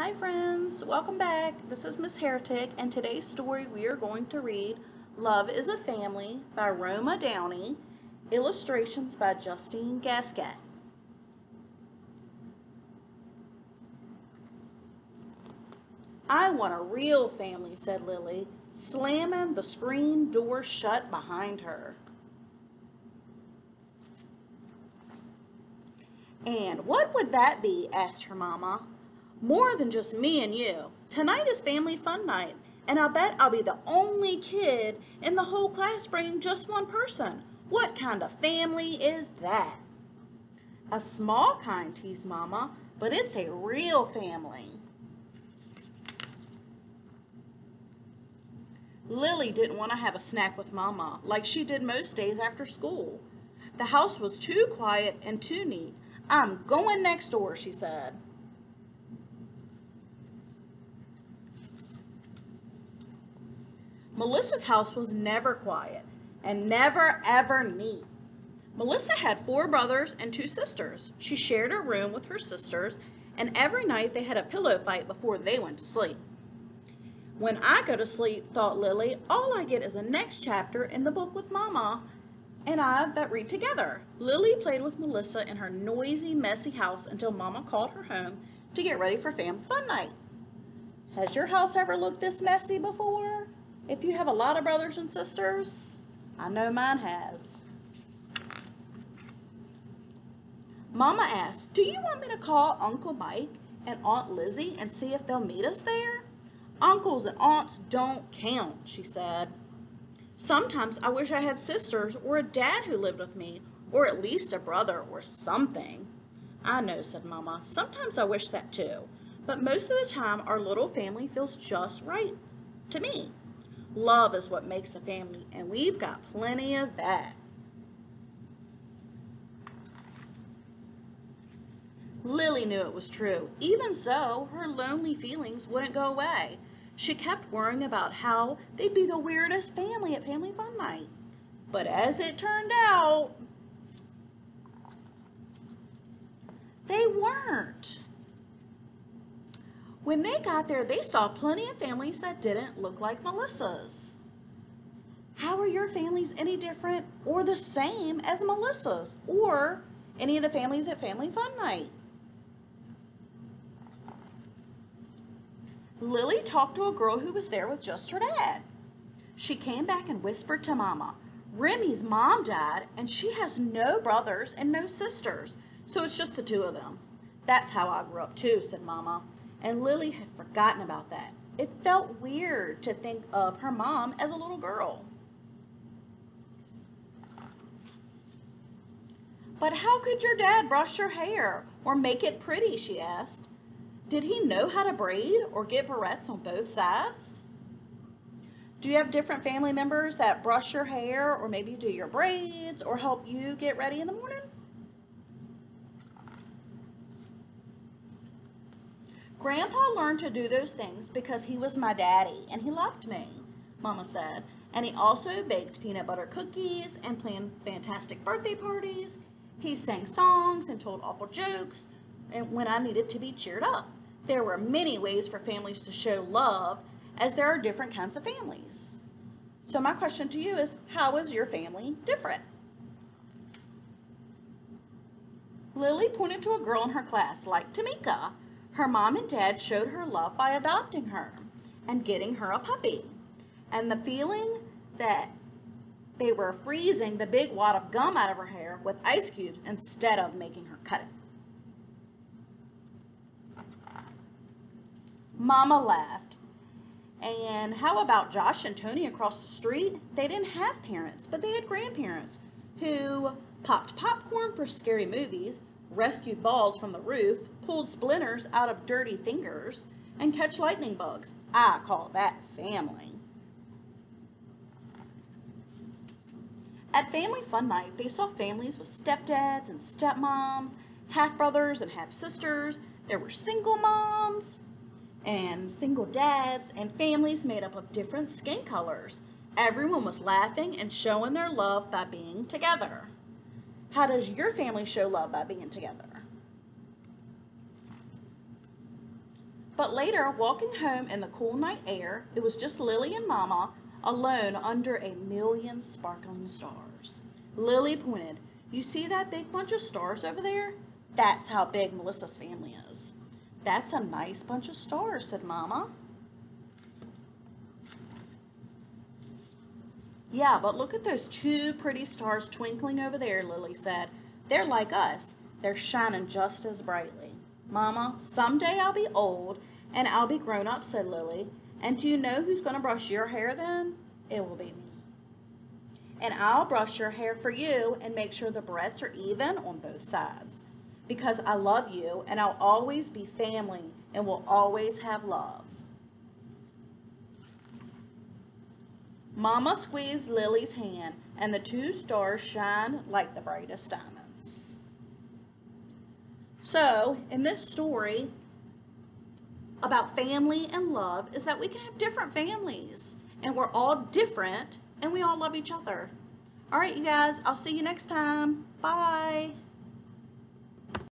Hi friends, welcome back. This is Miss Heretic, and today's story we are going to read Love is a Family by Roma Downey, illustrations by Justine Gascat. I want a real family, said Lily, slamming the screen door shut behind her. And what would that be? Asked her mama. More than just me and you. Tonight is family fun night, and I'll bet I'll be the only kid in the whole class bringing just one person. What kind of family is that? A small kind, teased Mama, but it's a real family. Lily didn't want to have a snack with Mama like she did most days after school. The house was too quiet and too neat. I'm going next door, she said. Melissa's house was never quiet and never ever neat. Melissa had 4 brothers and 2 sisters. She shared a room with her sisters, and every night they had a pillow fight before they went to sleep. When I go to sleep, thought Lily, all I get is the next chapter in the book with Mama and I that read together. Lily played with Melissa in her noisy, messy house until Mama called her home to get ready for family fun night. Has your house ever looked this messy before? If you have a lot of brothers and sisters, I know mine has. Mama asked, do you want me to call Uncle Mike and Aunt Lizzie and see if they'll meet us there? Uncles and aunts don't count, she said. Sometimes I wish I had sisters or a dad who lived with me, or at least a brother or something. I know, said Mama. Sometimes I wish that too, but most of the time our little family feels just right to me. Love is what makes a family, and we've got plenty of that. Lily knew it was true. Even so, her lonely feelings wouldn't go away. She kept worrying about how they'd be the weirdest family at Family Fun Night. But as it turned out, they weren't. When they got there, they saw plenty of families that didn't look like Melissa's. How are your families any different or the same as Melissa's or any of the families at Family Fun Night? Lily talked to a girl who was there with just her dad. She came back and whispered to Mama, Remy's mom died and she has no brothers and no sisters, so it's just the 2 of them. That's how I grew up too, said Mama, and Lily had forgotten about that. It felt weird to think of her mom as a little girl. But how could your dad brush your hair or make it pretty, she asked. Did he know how to braid or get barrettes on both sides? Do you have different family members that brush your hair or maybe do your braids or help you get ready in the morning? Grandpa learned to do those things because he was my daddy and he loved me, Mama said. And he also baked peanut butter cookies and planned fantastic birthday parties. He sang songs and told awful jokes and when I needed to be cheered up. There were many ways for families to show love, as there are different kinds of families. So my question to you is, how is your family different? Lily pointed to a girl in her class like Tamika. Her mom and dad showed her love by adopting her and getting her a puppy. And the feeling that they were freezing the big wad of gum out of her hair with ice cubes instead of making her cut it. Mama laughed. And how about Josh and Tony across the street? They didn't have parents, but they had grandparents who popped popcorn for scary movies, rescued balls from the roof, pulled splinters out of dirty fingers, and catch lightning bugs. I call that family. At Family Fun Night, they saw families with stepdads and stepmoms, half-brothers and half-sisters. There were single moms and single dads and families made up of different skin colors. Everyone was laughing and showing their love by being together. How does your family show love by being together? But later, walking home in the cool night air, it was just Lily and Mama alone under a million sparkling stars. Lily pointed. You see that big bunch of stars over there? That's how big Melissa's family is. That's a nice bunch of stars, said Mama. Yeah, but look at those two pretty stars twinkling over there, Lily said. They're like us. They're shining just as brightly. Mama, someday I'll be old and I'll be grown up, said Lily. And do you know who's going to brush your hair then? It will be me. And I'll brush your hair for you and make sure the barrettes are even on both sides. Because I love you and I'll always be family and we'll always have love. Mama squeezed Lily's hand and the two stars shined like the brightest diamonds. So, in this story about family and love is that we can have different families and we're all different and we all love each other. All right, you guys, I'll see you next time. Bye.